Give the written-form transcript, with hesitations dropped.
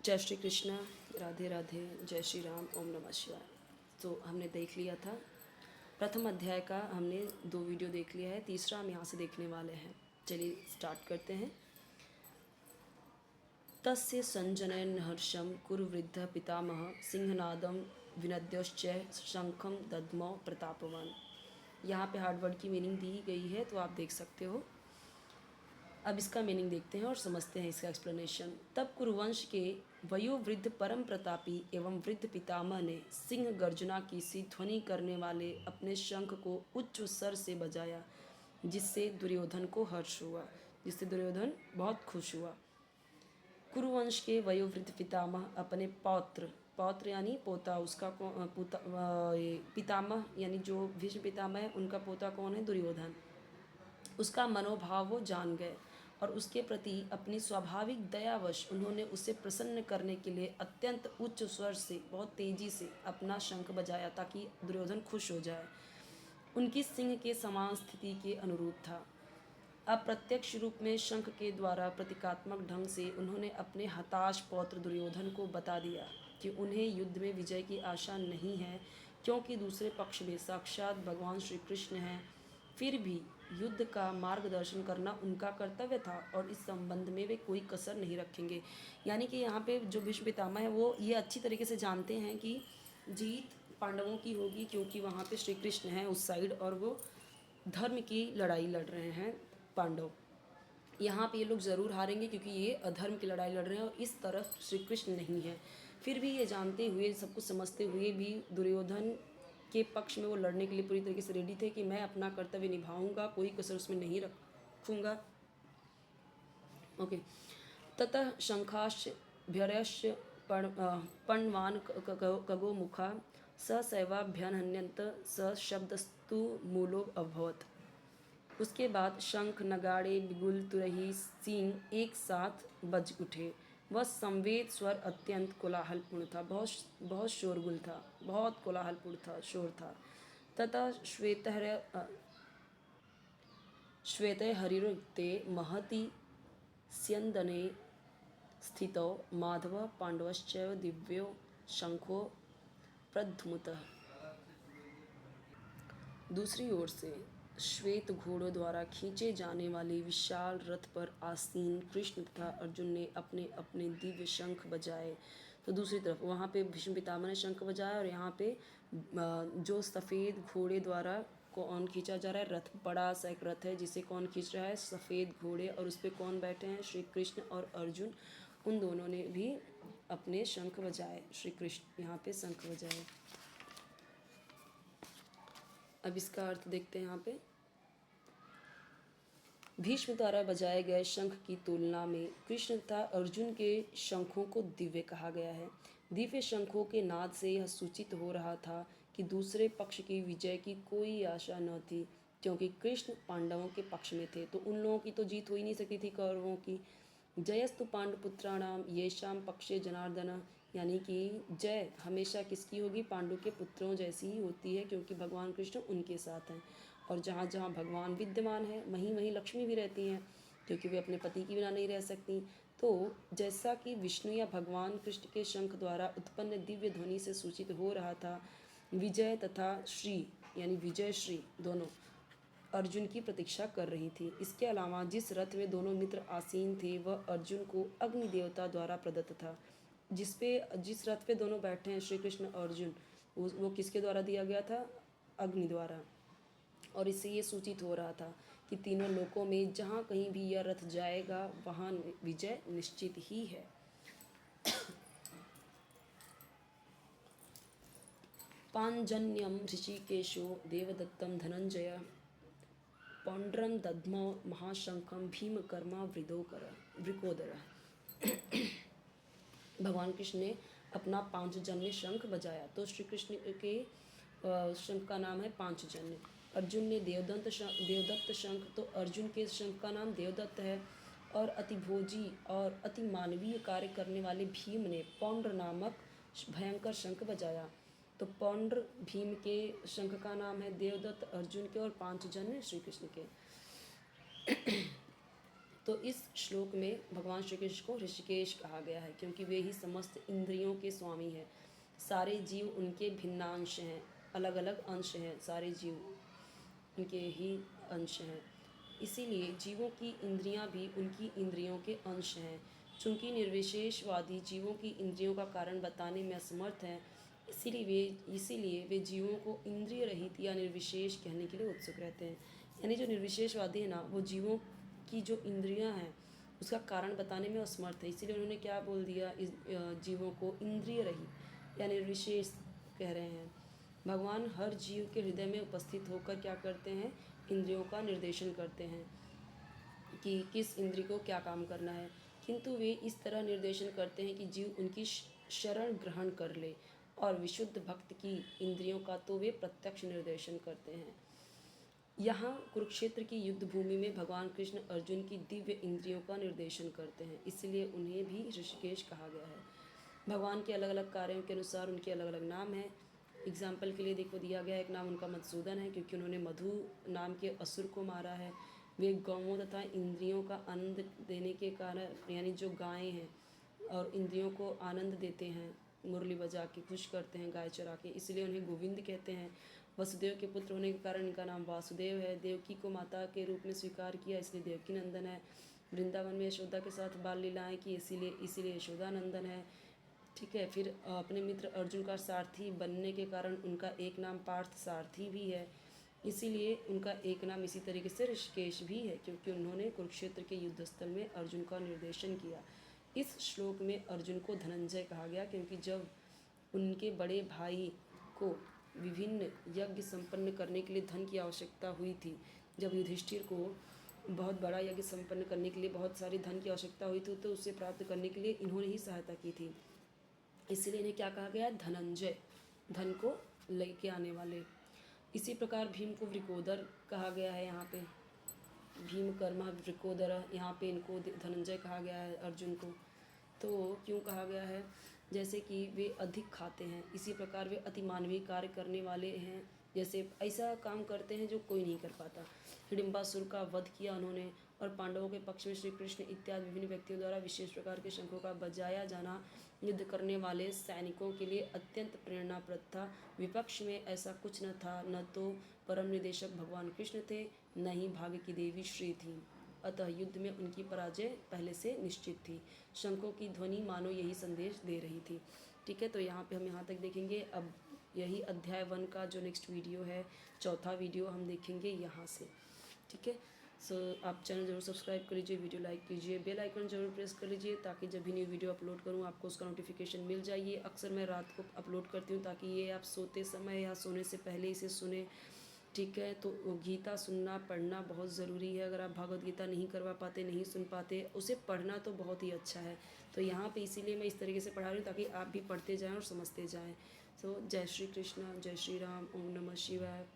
जय श्री कृष्णा, राधे राधे, जय श्री राम, ओम नमः शिवाय। तो हमने देख लिया था प्रथम अध्याय का, हमने 2 वीडियो देख लिया है, तीसरा हम यहाँ से देखने वाले हैं। चलिए स्टार्ट करते हैं। तस्य संजनयन् हर्षं कुरुवृद्धः पितामह सिंहनादं विनद्योश्च शंखं दद्मौ प्रतापवान। यहाँ पे हार्ड वर्ड की मीनिंग दी गई है, तो आप देख सकते हो। अब इसका मीनिंग देखते हैं और समझते हैं इसका एक्सप्लेनेशन। तब कुरुवंश के वयोवृद्ध परम प्रतापी एवं वृद्ध पितामह ने सिंह गर्जना की सी ध्वनि करने वाले अपने शंख को उच्च स्वर से बजाया, जिससे दुर्योधन को हर्ष हुआ, जिससे दुर्योधन बहुत खुश हुआ। कुरुवंश के वयोवृद्ध पितामह अपने पौत्र, पौत्र यानी पोता, उसका पितामह यानी जो भीष्म पितामह है, उनका पोता कौन है? दुर्योधन। उसका मनोभाव वो जान गए और उसके प्रति अपनी स्वाभाविक दयावश उन्होंने उसे प्रसन्न करने के लिए अत्यंत उच्च स्वर से बहुत तेजी से अपना शंख बजाया, ताकि दुर्योधन खुश हो जाए। उनकी सिंह के समान स्थिति के अनुरूप था। अप्रत्यक्ष रूप में शंख के द्वारा प्रतीकात्मक ढंग से उन्होंने अपने हताश पौत्र दुर्योधन को बता दिया कि उन्हें युद्ध में विजय की आशा नहीं है, क्योंकि दूसरे पक्ष में साक्षात भगवान श्री कृष्ण हैं। फिर भी युद्ध का मार्गदर्शन करना उनका कर्तव्य था और इस संबंध में वे कोई कसर नहीं रखेंगे। यानी कि यहाँ पे जो भीष्म पितामह है वो ये अच्छी तरीके से जानते हैं कि जीत पांडवों की होगी, क्योंकि वहाँ पे श्री कृष्ण हैं उस साइड और वो धर्म की लड़ाई लड़ रहे हैं पांडव। यहाँ पे ये लोग ज़रूर हारेंगे, क्योंकि ये अधर्म की लड़ाई लड़ रहे हैं और इस तरफ श्री कृष्ण नहीं है। फिर भी ये जानते हुए, सब कुछ समझते हुए भी दुर्योधन के पक्ष में वो लड़ने के लिए पूरी तरीके से रेडी थे कि मैं अपना कर्तव्य निभाऊंगा, कोई कसर उसमें नहीं रखूँगा। ओके। ततः शंखाश्च भ्यर्यश्च पण्वान् कगो मुखा स सैवाभ्यनहन्यन्त स शब्दस्तु मूलो अभवत्। उसके बाद शंख, नगाड़े, बिगुल, तुरही, सींग एक साथ बज उठे। वह संवेद स्वर अत्यंत कोलाहलपूर्ण था, बहुत शोरगुल था, बहुत कोलाहलपूर्ण था, शोर था। तथा श्वेते हरिरुक्ते महति स्यन्दने स्थितौ माधव पांडवश्चैव दिव्यो शंखो प्रध्मुतः। दूसरी ओर से श्वेत घोड़ों द्वारा खींचे जाने वाले विशाल रथ पर आसीन कृष्ण तथा अर्जुन ने अपने अपने दिव्य शंख बजाए। तो दूसरी तरफ वहाँ पे भीष्म पितामह ने शंख बजाया और यहाँ पे जो सफ़ेद घोड़े द्वारा कौन खींचा जा रहा है? रथ। बड़ा सा एक रथ है जिसे कौन खींच रहा है? सफ़ेद घोड़े। और उस पर कौन बैठे हैं? श्री कृष्ण और अर्जुन। उन दोनों ने भी अपने शंख बजाए। श्री कृष्ण यहाँ पे शंख बजाए। अब इसका अर्थ देखते हैं। यहाँ पे भीष्म द्वारा बजाए गए शंख की तुलना में कृष्ण तथा अर्जुन के शंखों को दिव्य कहा गया है। दिव्य शंखों के नाद से यह सूचित हो रहा था कि दूसरे पक्ष की विजय की कोई आशा न थी, क्योंकि कृष्ण पांडवों के पक्ष में थे, तो उन लोगों की तो जीत हो ही नहीं सकती थी कौरवों की। जयस्तु पांडुपुत्राणाम येषाम पक्षे जनार्दन, यानी कि जय हमेशा किसकी होगी? पांडु के पुत्रों जैसी ही होती है, क्योंकि भगवान कृष्ण उनके साथ हैं। और जहाँ जहाँ भगवान विद्यमान है वहीं वहीं लक्ष्मी भी रहती हैं, क्योंकि वे अपने पति के बिना नहीं रह सकती। तो जैसा कि विष्णु या भगवान कृष्ण के शंख द्वारा उत्पन्न दिव्य ध्वनि से सूचित हो रहा था, विजय तथा श्री यानी विजय श्री दोनों अर्जुन की प्रतीक्षा कर रही थी। इसके अलावा जिस रथ में दोनों मित्र आसीन थे वह अर्जुन को अग्नि देवता द्वारा प्रदत्त था। जिस रथ पे दोनों बैठे हैं श्री कृष्ण और अर्जुन, वो किसके द्वारा दिया गया था? अग्नि द्वारा। और इससे ये सूचित हो रहा था कि तीनों लोकों में जहाँ कहीं भी यह रथ जाएगा वहाँ विजय निश्चित ही है। पांजन्यम ऋषिकेशो देवदत्तम धनंजय पौंड्रम दद्मौ महाशंखम भीमकर्मा वृकोदर। भगवान कृष्ण ने अपना पांचजन्य शंख बजाया। तो श्री कृष्ण के शंख का नाम है पांचजन्य। अर्जुन ने देवदत्त शंख, तो अर्जुन के शंख का नाम देवदत्त है। और अतिभोजी और अति मानवीय कार्य करने वाले भीम ने पौंड्र नामक भयंकर शंख बजाया। तो पौंड्र भीम के शंख का नाम है, देवदत्त अर्जुन के और पांचजन्य श्री कृष्ण के। तो इस श्लोक में भगवान श्री कृष्ण को ऋषिकेश कहा गया है क्योंकि वे ही समस्त इंद्रियों के स्वामी हैं। सारे जीव उनके भिन्नांश हैं, अलग अलग अंश हैं, सारे जीव उनके ही अंश हैं। इसीलिए जीवों की इंद्रियां भी उनकी इंद्रियों के अंश हैं। चूँकि निर्विशेषवादी जीवों की इंद्रियों का कारण बताने में असमर्थ हैं, इसीलिए वे जीवों को इंद्रिय रहित या निर्विशेष कहने के लिए उत्सुक रहते हैं। यानी जो निर्विशेषवादी है ना, वो जीवों की जो इंद्रियां हैं उसका कारण बताने में असमर्थ है। इसीलिए उन्होंने क्या बोल दिया, इस जीवों को इंद्रिय रहित या निर्विशेष कह रहे हैं। भगवान हर जीव के हृदय में उपस्थित होकर क्या करते हैं, इंद्रियों का निर्देशन करते हैं कि किस इंद्रिय को क्या काम करना है। किंतु वे इस तरह निर्देशन करते हैं कि जीव उनकी शरण ग्रहण कर ले, और विशुद्ध भक्त की इंद्रियों का तो वे प्रत्यक्ष निर्देशन करते हैं। यहाँ कुरुक्षेत्र की युद्ध भूमि में भगवान कृष्ण अर्जुन की दिव्य इंद्रियों का निर्देशन करते हैं, इसलिए उन्हें भी ऋषिकेश कहा गया है। भगवान के अलग अलग कार्यों के अनुसार उनके अलग अलग नाम हैं। एग्जाम्पल के लिए देखो दिया गया, एक नाम उनका मधुसूदन है क्योंकि उन्होंने मधु नाम के असुर को मारा है। वे गौओं तथा इंद्रियों का आनंद देने के कारण, यानी जो गायें हैं और इंद्रियों को आनंद देते हैं, मुरली बजा के खुश करते हैं गाय चरा के, इसलिए उन्हें गोविंद कहते हैं। वसुदेव के पुत्र होने के कारण इनका नाम वासुदेव है। देवकी को माता के रूप में स्वीकार किया, इसलिए देवकी नंदन है। वृंदावन में यशोदा के साथ बाल लीलाएँ की, इसीलिए यशोदा नंदन है। ठीक है। फिर अपने मित्र अर्जुन का सारथी बनने के कारण उनका एक नाम पार्थ सारथी भी है, इसीलिए उनका एक नाम इसी तरीके से ऋषिकेश भी है क्योंकि उन्होंने कुरुक्षेत्र के युद्ध स्थल में अर्जुन का निर्देशन किया। इस श्लोक में अर्जुन को धनंजय कहा गया क्योंकि जब उनके बड़े भाई को विभिन्न यज्ञ संपन्न करने के लिए धन की आवश्यकता हुई थी, जब युधिष्ठिर को बहुत बड़ा यज्ञ संपन्न करने के लिए बहुत सारी धन की आवश्यकता हुई थी, तो उसे प्राप्त करने के लिए इन्होंने ही सहायता की थी। इसलिए इन्हें क्या कहा गया, धनंजय, धन को लेके आने वाले। इसी प्रकार भीम को वृकोदर कहा गया है। यहाँ पे भीम कर्मा वृकोदर, यहाँ पे इनको धनंजय कहा गया है अर्जुन को। तो क्यों कहा गया है, जैसे कि वे अधिक खाते हैं, इसी प्रकार वे अति मानवीय कार्य करने वाले हैं। जैसे ऐसा काम करते हैं जो कोई नहीं कर पाता। हिडिम्बासुर का वध किया उन्होंने, और पांडवों के पक्ष में श्री कृष्ण इत्यादि विभिन्न व्यक्तियों द्वारा विशेष प्रकार के शंखों का बजाया जाना युद्ध करने वाले सैनिकों के लिए अत्यंत प्रेरणाप्रद था। विपक्ष में ऐसा कुछ न था, न तो परम निदेशक भगवान कृष्ण थे, न ही भाग्य की देवी श्री थी। अतः युद्ध में उनकी पराजय पहले से निश्चित थी। शंखों की ध्वनि मानो यही संदेश दे रही थी। ठीक है, तो यहाँ पे हम यहाँ तक देखेंगे। अब यही अध्याय 1 का जो नेक्स्ट वीडियो है, चौथा वीडियो हम देखेंगे यहाँ से। ठीक है, सो आप चैनल जरूर सब्सक्राइब कर लीजिए, वीडियो लाइक कीजिए, बेल आइकन जरूर प्रेस कर लीजिए ताकि जब भी न्यू वीडियो अपलोड करूँ आपको उसका नोटिफिकेशन मिल जाइए। अक्सर मैं रात को अपलोड करती हूँ ताकि ये आप सोते समय या सोने से पहले इसे सुने। ठीक है, तो गीता सुनना पढ़ना बहुत ज़रूरी है। अगर आप भगवद गीता नहीं करवा पाते, नहीं सुन पाते, उसे पढ़ना तो बहुत ही अच्छा है। तो यहाँ पे इसीलिए मैं इस तरीके से पढ़ा रही हूँ ताकि आप भी पढ़ते जाएं और समझते जाएं। तो जय श्री कृष्ण, जय श्री राम, ओम नमः शिवाय।